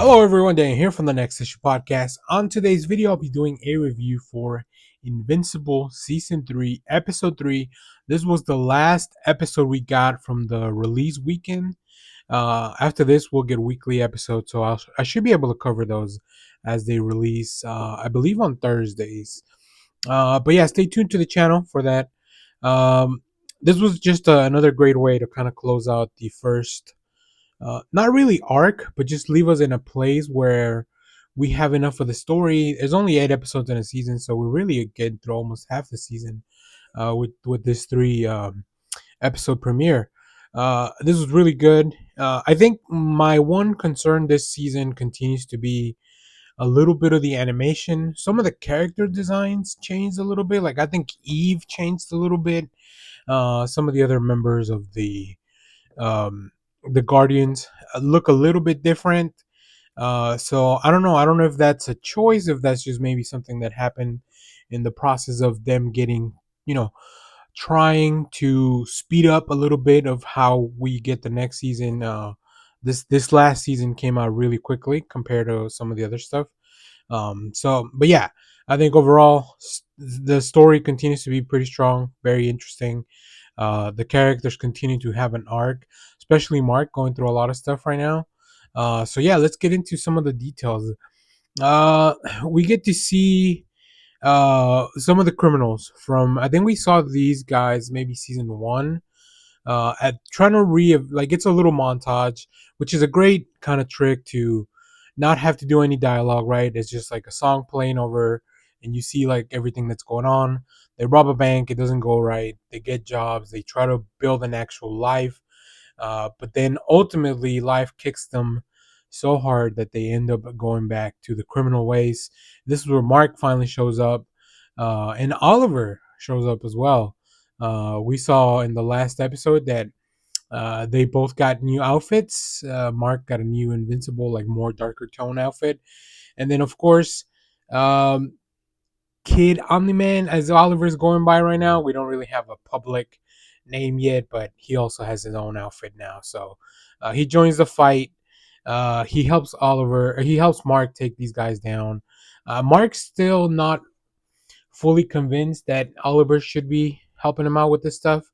Hello everyone, Dan here from the Next Issue Podcast. On today's video, I'll be doing a review for Invincible Season 3, Episode 3. This was the last episode we got from the release weekend. After this, we'll get weekly episodes, so I should be able to cover those as they release, I believe on Thursdays. But yeah, stay tuned to the channel for that. This was just another great way to kind of close out the first not really arc, but just leave us in a place where we have enough of the story. There's only 8 episodes in a season, so we're really getting through almost half the season with this three episode premiere. This was really good. I think my one concern this season continues to be a little bit of the animation. Some of the character designs changed a little bit. Like I think Eve changed a little bit. Some of the other members of um, the Guardians look a little bit different. So I don't know. I don't know if that's a choice, if that's just maybe something that happened in the process of them getting, you know, trying to speed up a little bit of how we get the next season. This last season came out really quickly compared to some of the other stuff. But yeah, I think overall the story continues to be pretty strong, very interesting. The characters continue to have an arc, especially Mark going through a lot of stuff right now. So yeah, let's get into some of the details. Uh, we get to see some of the criminals from. I think we saw these guys maybe season one. At trying to like it's a little montage, which is a great kind of trick to not have to do any dialogue. Right? It's just like a song playing over, and you see like everything that's going on. They rob a bank. It doesn't go right. They get jobs. They try to build an actual life, but then ultimately life kicks them so hard that they end up going back to the criminal ways. This is where Mark finally shows up, and Oliver shows up as well. We saw in the last episode that they both got new outfits. Mark got a new Invincible, like more darker tone outfit, and then of course, um, Kid Omni-Man, as Oliver's going by right now. We don't really have a public name yet, but he also has his own outfit now. So he joins the fight. He helps Oliver. He helps Mark take these guys down. Mark's still not fully convinced that Oliver should be helping him out with this stuff,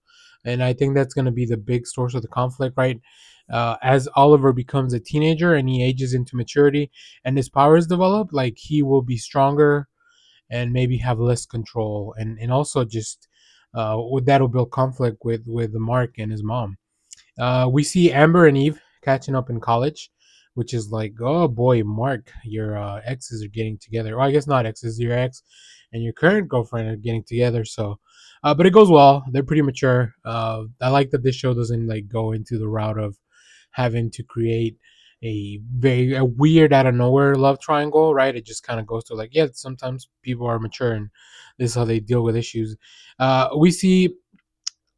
and I think that's going to be the big source of the conflict, right? As Oliver becomes a teenager and he ages into maturity and his powers develop, like he will be stronger and maybe have less control, and also just that'll build conflict with Mark and his mom. We see Amber and Eve catching up in college, which is like, oh boy, Mark, your exes are getting together. Well, I guess not exes, your ex and your current girlfriend are getting together. So, but it goes well. They're pretty mature. I like that this show doesn't like go into the route of having to create a weird out of nowhere love triangle, right? It just kind of goes to like, yeah, sometimes people are mature and this is how they deal with issues. We see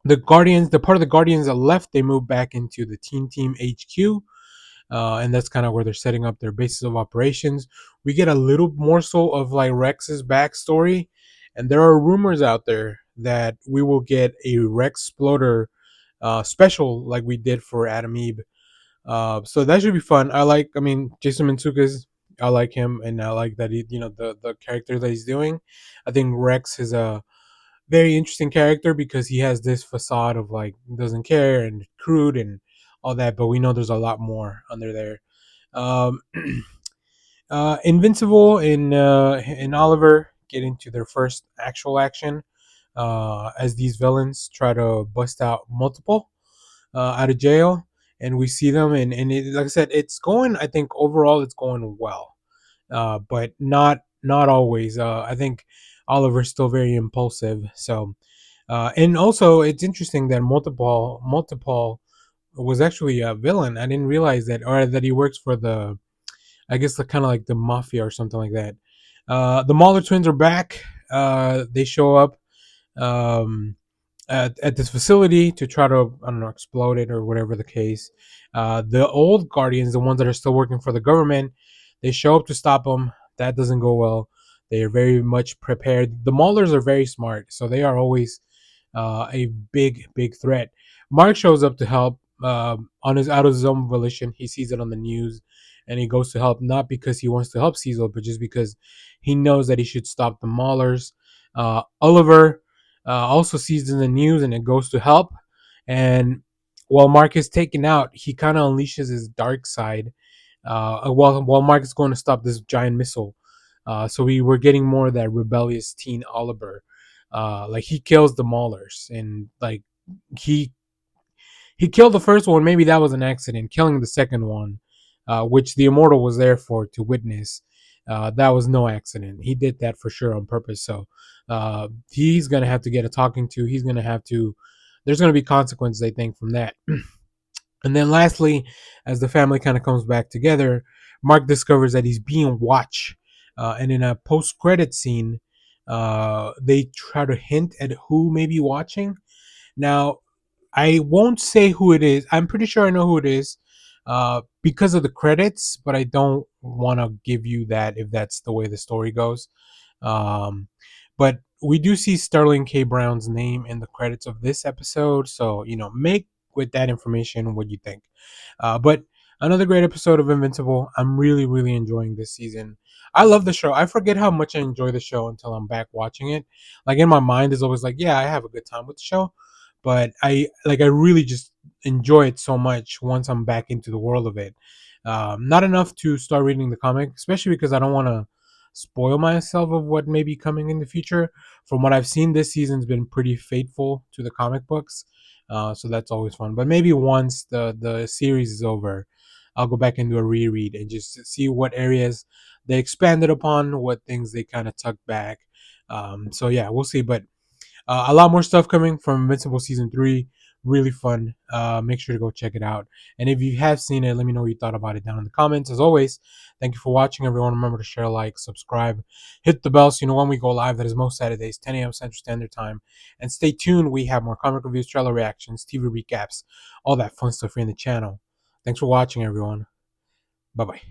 the Guardians, the part of the Guardians that left, they moved back into the Teen Team HQ, and that's kind of where they're setting up their basis of operations. We get a little more so of like Rex's backstory, and there are rumors out there that we will get a Rex Exploder special like we did for Adam Eve. So that should be fun. I mean, Jason Mantzoukas. I like him, and I like that the character that he's doing. I think Rex is a very interesting character because he has this facade of like doesn't care and crude and all that, but we know there's a lot more under there. Um, Invincible and Oliver get into their first actual action as these villains try to bust out multiple out of jail, and we see them, and like I said, it's going. I think overall it's going well, but not always. I think Oliver's still very impulsive, so and also, it's interesting that multiple was actually a villain. I didn't realize that, or that he works for the, I guess, the kind of like the mafia or something like that. The Mauler twins are back. They show up um, at this facility to try to, I don't know, explode it or whatever the case. The old Guardians, the ones that are still working for the government, they show up to stop them. That doesn't go well. They are very much prepared. The Maulers are very smart, so they are always a big threat. Mark shows up to help on his out of his own volition. He sees it on the news, and he goes to help not because he wants to help Cecil, but just because he knows that he should stop the Maulers. Oliver also sees in the news and it goes to help. And while Mark is taken out, he kind of unleashes his dark side. While Mark is going to stop this giant missile, so we were getting more of that rebellious teen Oliver. Like he kills the Maulers, and like he he killed the first one. Maybe that was an accident. Killing the second one, which the Immortal was there for to witness, that was no accident. He did that for sure on purpose. So he's gonna have to get a talking to. He's gonna have to. There's gonna be consequences, I think, from that. And then lastly, as the family kind of comes back together, Mark discovers that he's being watched. And in a post-credit scene, they try to hint at who may be watching. Now, I won't say who it is. I'm pretty sure I know who it is because of the credits, but I don't want to give you that if that's the way the story goes. Um, but we do see Sterling K. Brown's name in the credits of this episode, so make with that information what you think. But another great episode of Invincible. I'm really, really enjoying this season. I love the show. I forget how much I enjoy the show until I'm back watching it. Like in my mind is always like, yeah, I have a good time with the show, but I really just enjoy it so much once I'm back into the world of it. Not enough to start reading the comic, especially because I don't want to spoil myself of what may be coming in the future. From what I've seen, this season's been pretty faithful to the comic books, so that's always fun. But maybe once the series is over, I'll go back and do a reread and just see what areas they expanded upon, what things they kind of tucked back. So yeah, we'll see. But a lot more stuff coming from Invincible season 3. Really fun. Make sure to go check it out. And if you have seen it, let me know what you thought about it down in the comments. As always, thank you for watching, everyone. Remember to share, like, subscribe, hit the bell so you know when we go live. That is most Saturdays, 10 a.m. Central Standard Time. And stay tuned. We have more comic reviews, trailer reactions, TV recaps, all that fun stuff here in the channel. Thanks for watching, everyone. Bye bye.